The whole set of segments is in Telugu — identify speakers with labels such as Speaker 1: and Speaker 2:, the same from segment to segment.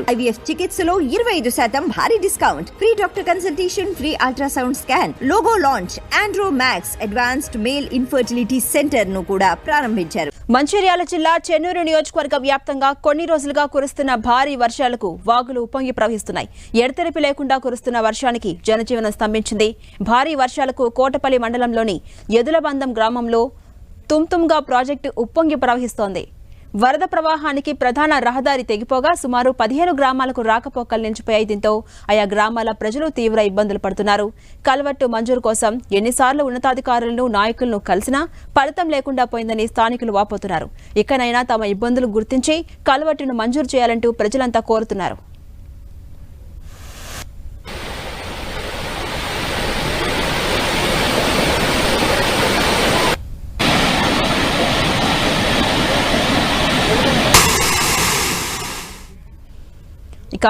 Speaker 1: IVF చికిత్సలో 25% భారీ discount, free doctor consultation, free ultrasound scan, logo launch, Andro max advanced male infertility centre ను కూడా ప్రారంభించారు.
Speaker 2: మంచిర్యాల జిల్లా చెన్నూరు నియోజకవర్గ వ్యాప్తంగా కొన్ని రోజులుగా కురుస్తున్న భారీ వర్షాలకు వాగులు ఉప్పొంగి ప్రవహిస్తున్నాయి. ఎడతెరిపి లేకుండా కురుస్తున్న వర్షానికి జనజీవనం స్తంభించింది. భారీ వర్షాలకు కోటపల్లి మండలంలోని ఎదులబందం గ్రామంలో తుంతుంగా ప్రాజెక్టు ఉప్పొంగి ప్రవహిస్తోంది. వరద ప్రవాహానికి ప్రధాన రహదారి తెగిపోగా సుమారు 15 గ్రామాలకు రాకపోకలు నిలిచిపోయాయి. దీంతో ఆయా గ్రామాల ప్రజలు తీవ్ర ఇబ్బందులు పడుతున్నారు. కల్వర్టు మంజూరు కోసం ఎన్నిసార్లు ఉన్నతాధికారులను నాయకులను కలిసినా ఫలితం లేకుండా పోయిందని స్థానికులు వాపోతున్నారు. ఇకనైనా తమ ఇబ్బందులు గుర్తించి కల్వర్టును మంజూరు చేయాలంటూ ప్రజలంతా కోరుతున్నారు.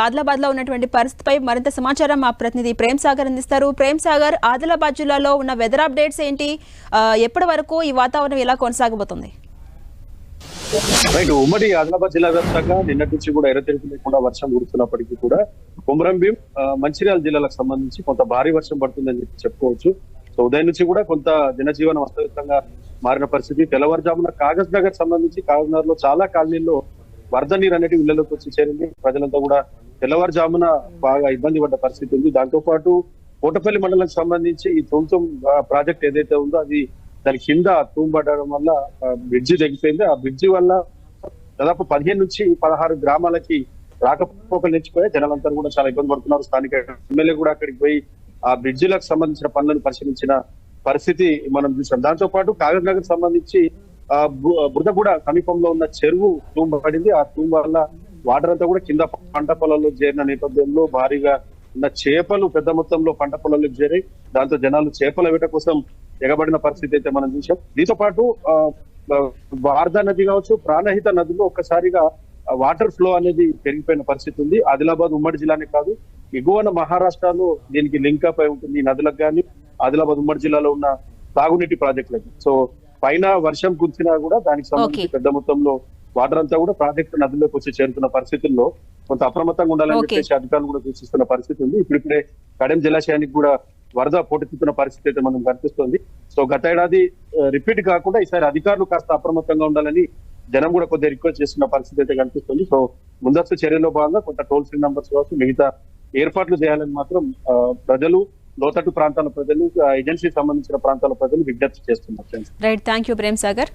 Speaker 2: ఆదిలాబాద్ లో ఉన్నటువంటి పరిస్థితిపై మరింత సమాచారం మా ప్రతినిధి ప్రేమ్ సాగర్ అందిస్తారు. ప్రేమ్ సాగర్, ఆదిలాబాద్ జిల్లాలో ఉన్న వెదర్ అప్డేట్స్ ఏంటి? ఎప్పటి వరకు ఈ వాతావరణం ఎలా కొనసాగబోతుంది?
Speaker 3: ఉమ్మడి ఆదిలాబాద్ జిల్లా వ్యాప్తంగా నిన్నటి నుంచి కూడా ఎడతెరిపి లేకుండా వర్షం కురుస్తున్నప్పటికీ కూడా కొమరంభీం, మంచిర్యాల జిల్లాలకు సంబంధించి కొంత భారీ వర్షం పడుతుందని చెప్పుకోవచ్చు. సో ఉదయం నుంచి కూడా కొంత జనజీవనం అస్తవ్యస్తంగా మారిన పరిస్థితి. తెల్లవారుజామున కాగజ్ నగర్ సంబంధించి కాగజ్ నగర్ లో చాలా కాలనీల్లో వరద నీరు అనేది ఇళ్లలోకి వచ్చి చేరింది. ప్రజలంతా కూడా తెల్లవారుజామున బాగా ఇబ్బంది పడ్డ పరిస్థితి ఉంది. దాంతో పాటు కోటపల్లి మండలానికి సంబంధించి ఈ తుంతుం ప్రాజెక్ట్ ఏదైతే ఉందో అది దాని కింద తూంబడడం వల్ల బ్రిడ్జి తెగిపోయింది. ఆ బ్రిడ్జి వల్ల దాదాపు 15 నుంచి 16 గ్రామాలకి రాకపోకలు నిలిచిపోయాయి. జనాలంతా కూడా చాలా ఇబ్బంది పడుతున్నారు. స్థానిక ఎమ్మెల్యే కూడా అక్కడికి పోయి ఆ బ్రిడ్జిలకు సంబంధించిన పనులను పరిశీలించిన పరిస్థితి మనం చూసాం. దాంతో పాటు కాగజ్ నగర్ సంబంధించి బురదగూడ సమీపంలో ఉన్న చెరువు తూంబడింది. ఆ తూంబ వల్ల వాటర్ అంతా కూడా కింద పంట పొలాల్లో చేరిన నేపథ్యంలో భారీగా ఉన్న చేపలు పెద్ద మొత్తంలో పంట పొలాల్లోకి చేరాయి. దాంతో జనాలు చేపల వేట కోసం ఎగబడిన పరిస్థితి అయితే మనం చూసాం. దీంతో పాటు వార్దా నది కావచ్చు, ప్రాణహిత నదిలో ఒక్కసారిగా వాటర్ ఫ్లో అనేది పెరిగిపోయిన పరిస్థితి ఉంది. ఆదిలాబాద్ ఉమ్మడి జిల్లానే కాదు, ఎగువన మహారాష్ట్రలో దీనికి లింక్ అప్ అయి ఉంటుంది. ఈ నదులకు కానీ ఆదిలాబాద్ ఉమ్మడి జిల్లాలో ఉన్న తాగునీటి ప్రాజెక్టులకి. సో పైన వర్షం కురిసినా కూడా దానికి సంబంధించి పెద్ద మొత్తంలో వాటర్ అంతా కూడా ప్రాజెక్టు నదిలోకి వచ్చి చేరుతున్న పరిస్థితుల్లో కొంత అప్రమత్తంగా ఉండాలని చెప్పేసి అధికారులు కూడా సూచిస్తున్న పరిస్థితి ఉంది. ఇప్పుడిప్పుడే కడెం జలాశయానికి కూడా వరద పోటెత్తుతున్న పరిస్థితి అయితే మనం కనిపిస్తుంది. సో గత ఏడాది రిపీట్ కాకుండా ఈసారి అధికారులు కాస్త అప్రమత్తంగా ఉండాలని జనం కూడా కొద్దిగా రిక్వెస్ట్ చేస్తున్న పరిస్థితి అయితే కనిపిస్తుంది. సో ముందస్తు చర్యలో భాగంగా కొంత టోల్ ఫ్రీ నంబర్స్ కావచ్చు, మిగతా ఏర్పాట్లు చేయాలని మాత్రం ప్రజలు, లోతట్టు ప్రాంతాల ప్రజలు, ఏజెన్సీ సంబంధించిన ప్రాంతాల ప్రజలు విజ్ఞప్తి చేస్తున్నారు.
Speaker 2: Right, thank you Prem Sagar.